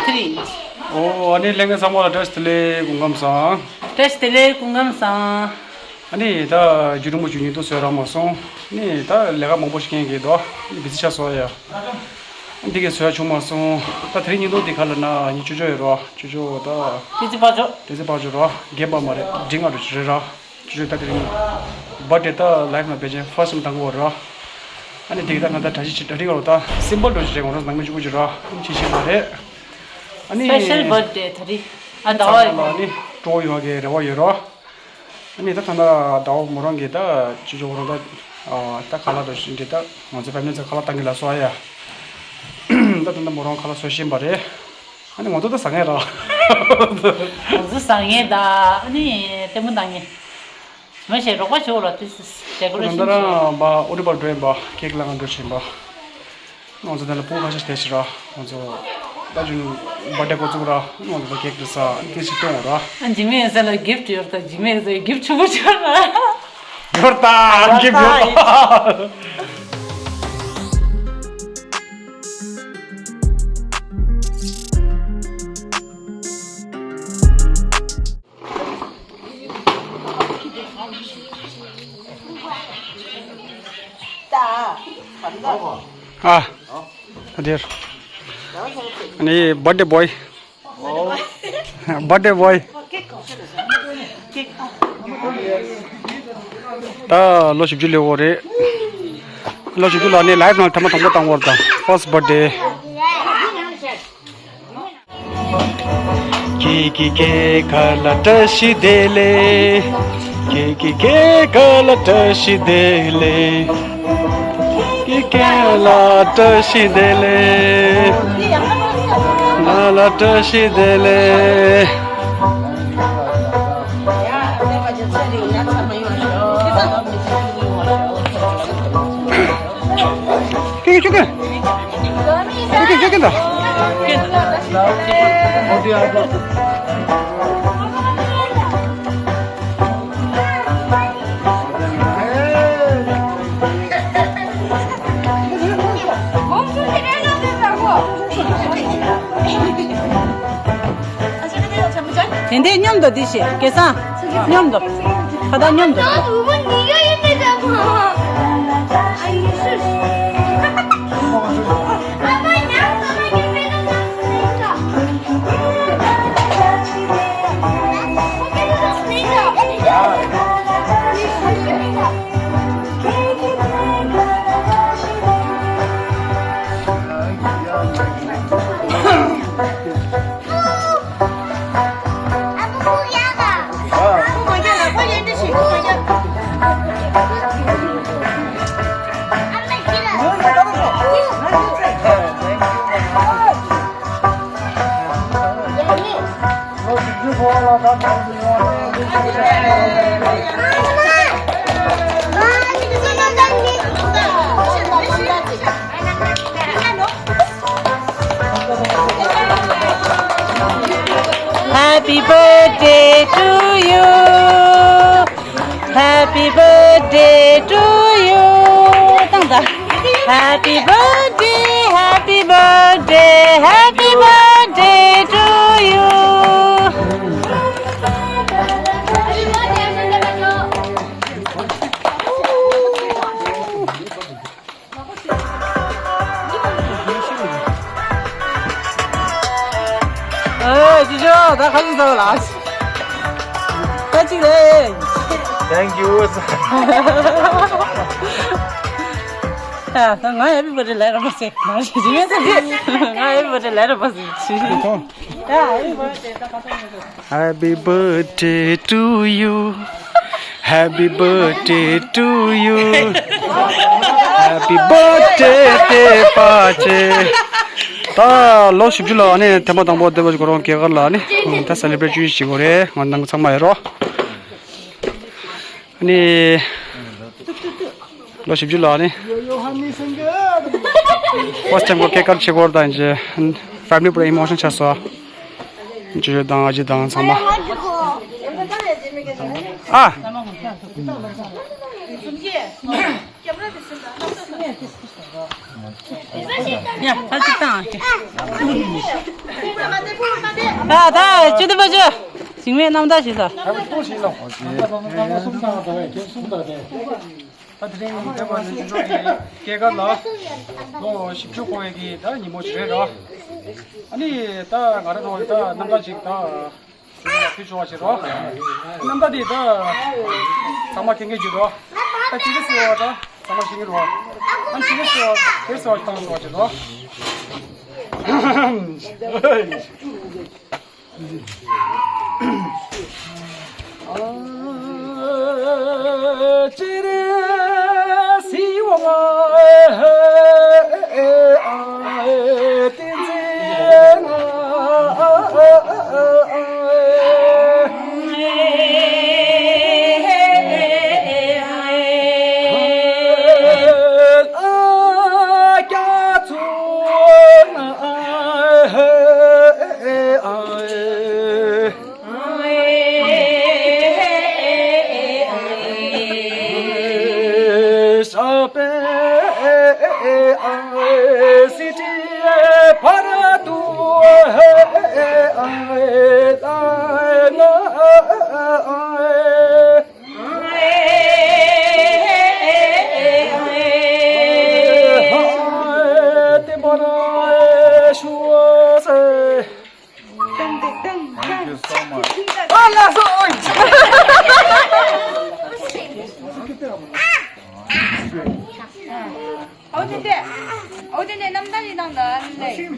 3 inch. Oh, ani lenga samola test le gungam sa. Test le kungam sa. Ani da jurumu juni to sera mason. Ni da lega mo bosh kenge do. Bisha so ya. Dige soya chuma so. Da training do dikhala na ni chujo ro. Chujo da. Tiji bajo ro. Geba mare jinga ro chira. Chujo ta training. But eta life na page first tang wo ro. Ani dige da na da taji chitari ro ta. Symbol do je ngoro nang me ju ro. Chi chi mare. Ani special birthday thari. Adawa ni to yo ge ro yo. Ani ta tanda daw morang ge da chujo ro da ta khala do shin de ta mo je family khala tangila so ya. Da tanda morang khala so shin bare. Ani mo to sang era. Mo sang ye da ani temu dang ye. Mo she ro ko cho ro this decoration. Andara ba ori ba do ba cake la ngando shin ba. Mo je da la pu ba stage ra. Mo jo da jun birthday ko chura mo do cake da sa ke si to ra. An jime sa la gift yor ta jime sa gift chu chura. Yorta give yorta. Dear. Ani birthday boy. Birthday boy. Ta lo ship jule ore. Lo ship jule ani live na thama thama tang worta. First birthday. Ki khala tashi dele. Ki khala tashi dele. La tashi dele, la tashi dele. Kiki juga, kiki juga dah. 근데 냠도 드시. 계산. 냠도. 하다 냠도. 나 누군 네가 있는데잖아. 아이 술. 아빠 양손에 매는 거 Happy birthday to you. Happy birthday to you. Happy birthday, happy birthday, happy birthday to you. 지조, 나 가진 사람 나왔어. 같이 해. Thank you. 야, 나 everybody let us say. 나 지면서 나 everybody let us say. 야, Happy birthday to you. Happy birthday to you. Happy birthday te pache. ता लो शिवजुला ने तेमा तंबो देबज करो के गरला ने ता सेलिब्रेट जुई शिगोरे ngandang samairo ani लो शिवजुला ने first time को के कर शिगोर दा इजे family पूरा इमोशन छसो जे दा आज दा समा आ 야, 같이 땅. 다 주도 봐줘. 지금 남다 시사. 아들이 대만은 저기 걔가 나 뭐 10초 고액이 다 니모지래라 아니 다 가르도 다 남자식 다 필요하시러 남자들이 다 정말 경계지로 다 지겠어요 다 정말 신기로 안 지겠어요 그래서 어떤 거 같지도 어딘데 남단이랑 나왔는데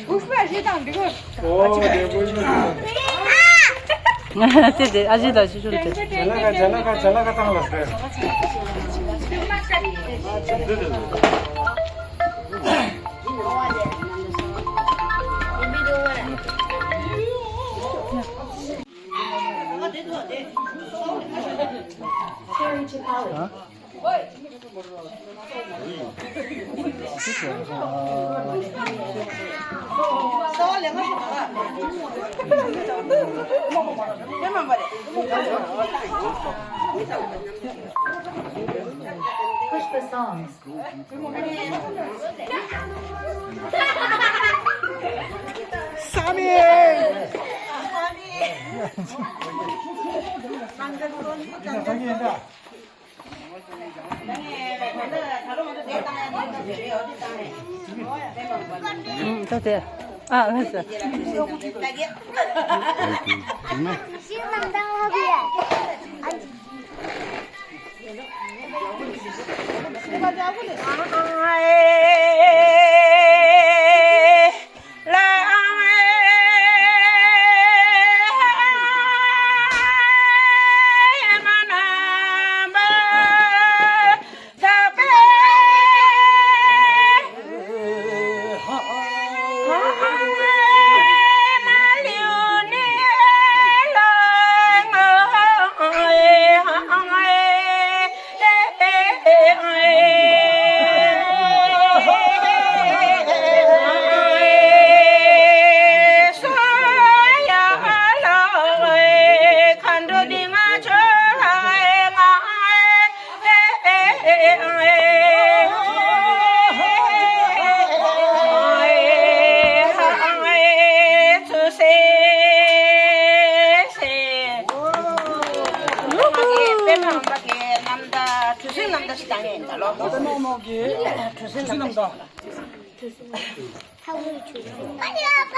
국수야 시장 이거 네, 아직도 주죠. 잘나가 따라갔어요. Push the songs. 더 돼. 아, 알았어. 신랑당하고야 남자 시장에 있다로. 주신남다. 아니 아빠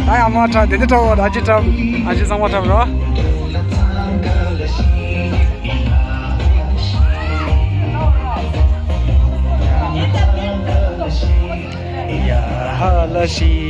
I am not did it over Ajitam somewhat of raw. Halashi.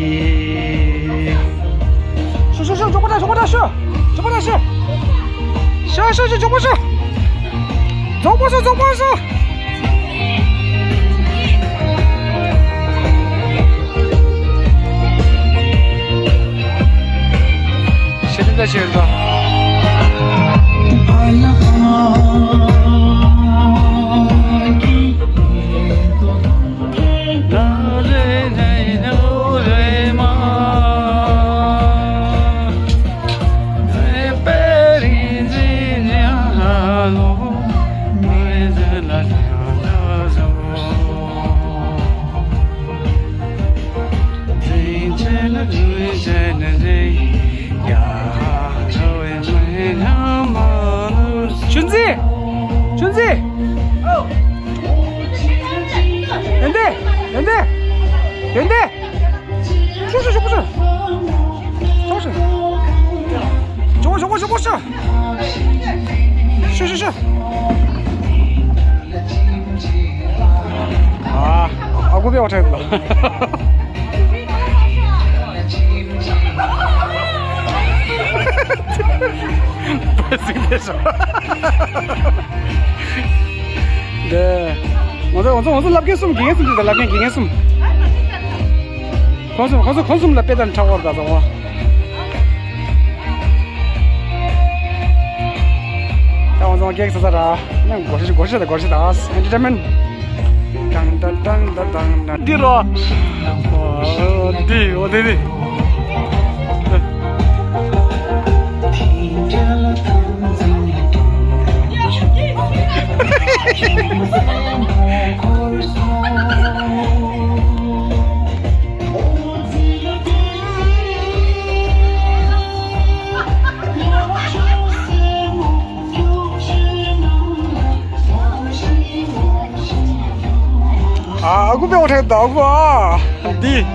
Aku be utai dog wa di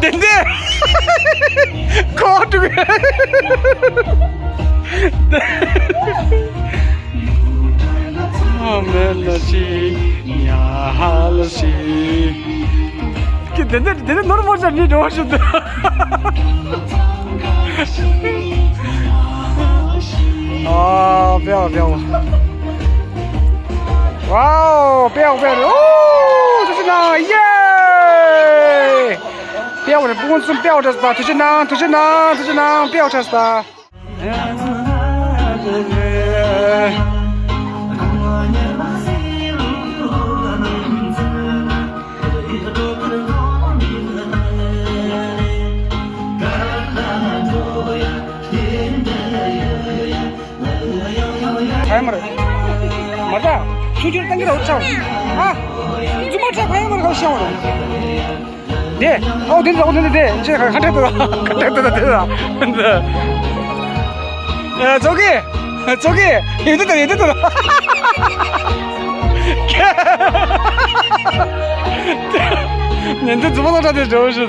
dende caught oh melasi ya halasi ki dende normal jani dosh啊，不要！哇哦，不要！哦，这是呢，耶！不要的，不管是不要的吧，这是呢，不要的吧。맞아. 수지를 당기라 오차. 아, 주마차 가야만 가고 시험을. 네. 됐네. 이제 간택도다. 근데 야, 저기. 얘 됐다. nentu zuba da de joshi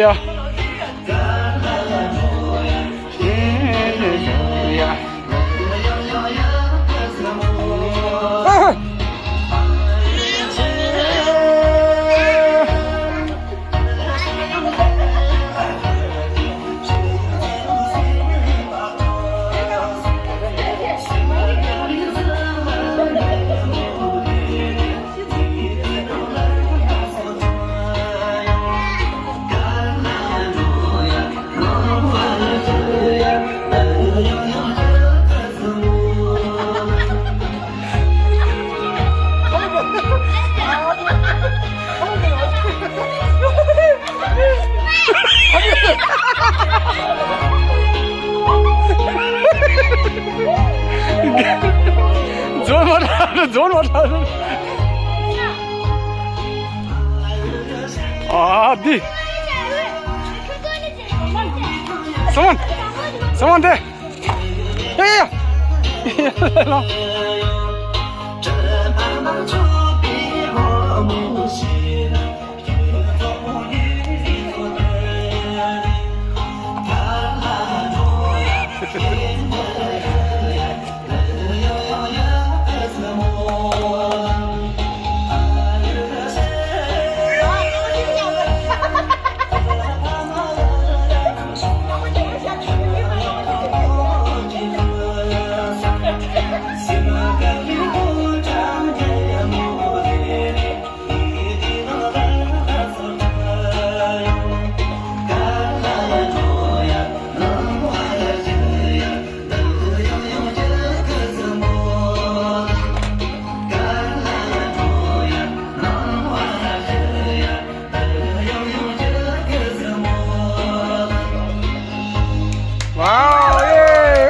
할렐루야. Don't what Ah, di. Someone there. Yeah. Wow, yeah.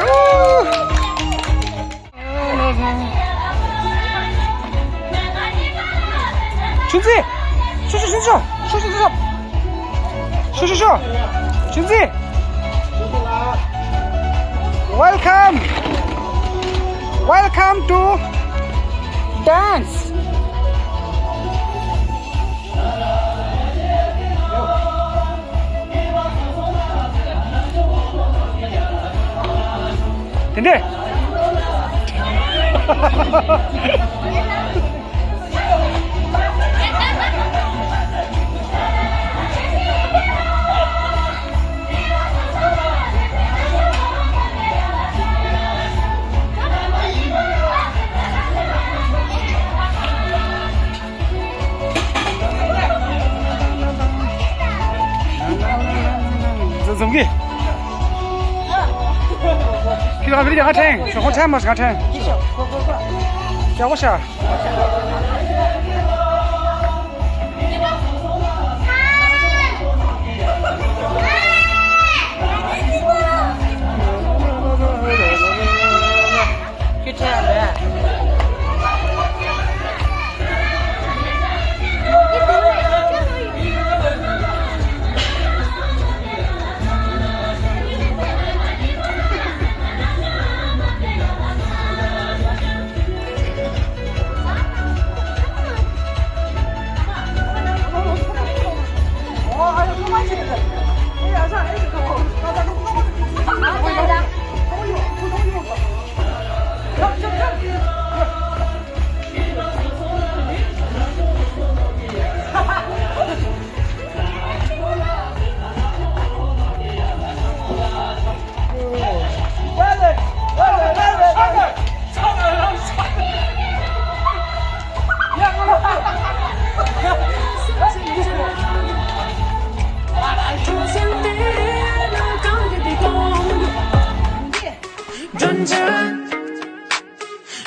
준지! 슈슈! 준지! Welcome to dance! 근데怎么给？ พี่ทำวิธีการแทงช่วยคนแทงมาสิการแทงเจ้าว่าใช่คือแทงเลยอ่ะ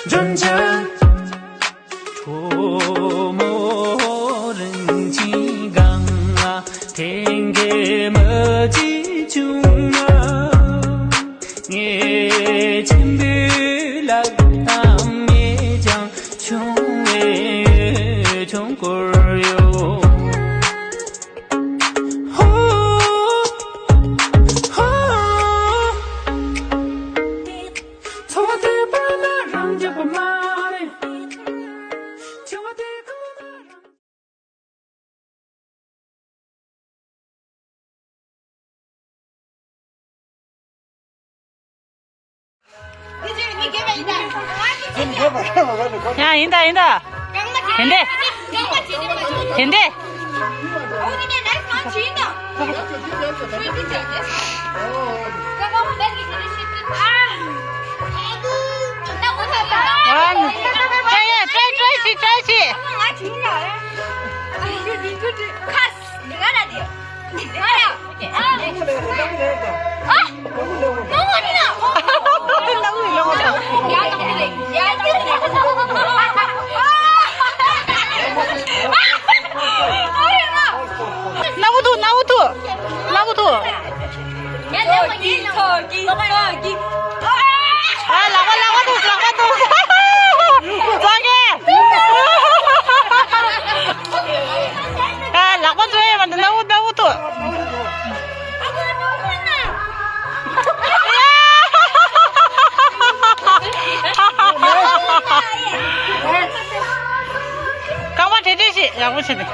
존재 초모른 지강아 댕게 머지 중아 예 챔빌락 담예장 총회 총골요 야, 인다. 된대. 나부도. 아, 나가도. 저기. 아, 나가 줘야 만데 나부도. 강화 대대시 야구치네.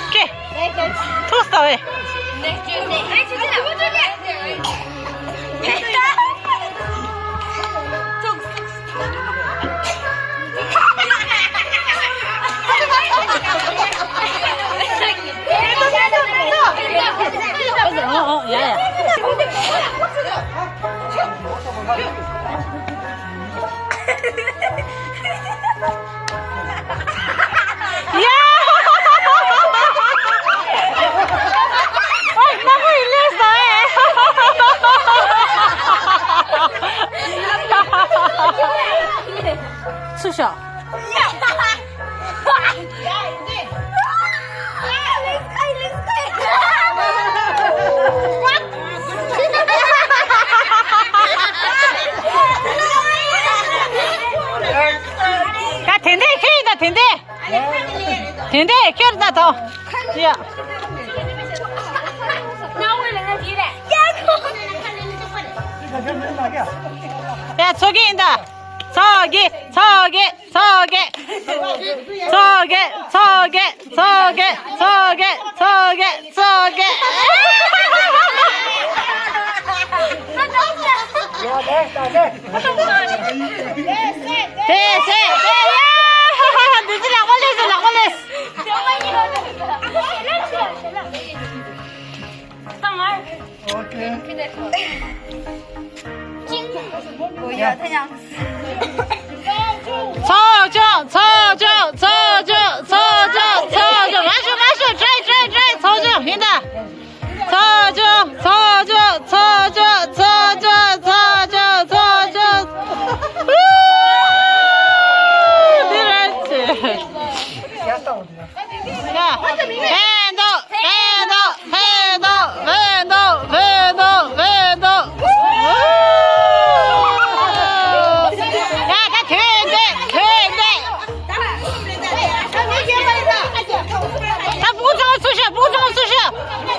오케이. 토스터 왜? 야야. 너무 일렸어. 수셔. 야, 된대, 키우다, 된대, 키우다, 더. 야. 야, 저기 있다. 저기. 늦지 락 걸렸어. 마셔, 트라이, 서주, 인다. 야,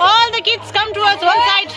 all the kids come towards one side.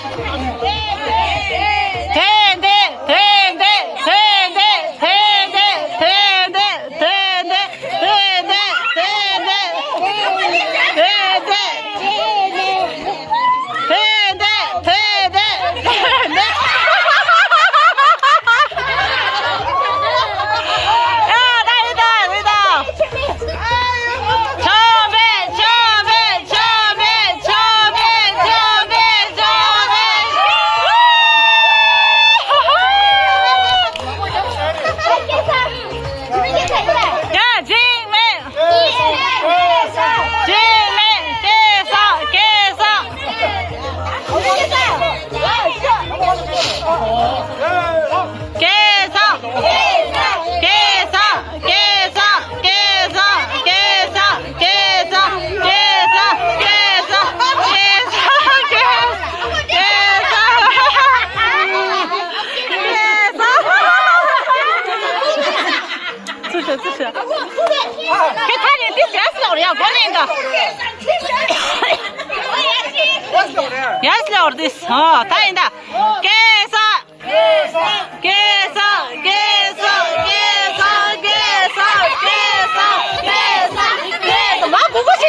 Yes, Lord, this. Oh, tainda. 막 그것이.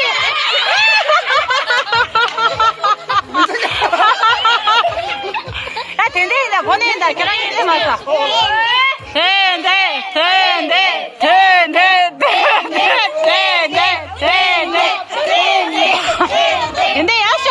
야, 된대다 보낸다 계란이 맞아. 된대 근데 야쇼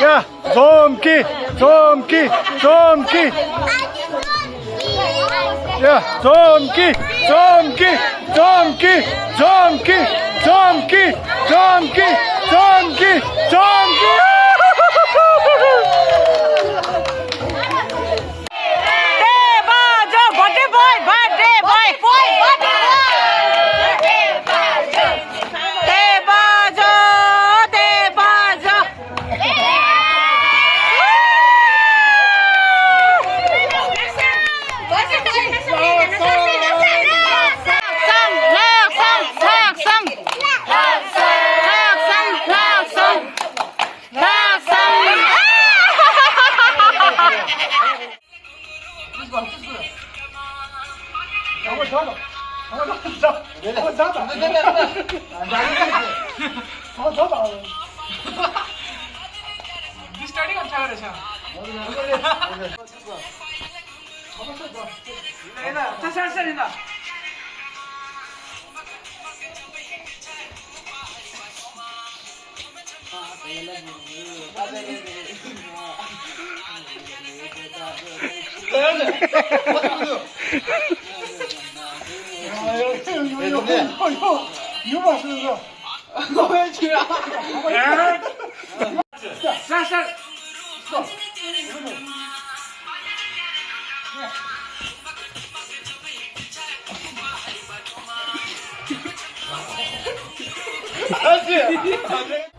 야, 좀기. 야, 좀기. 다시.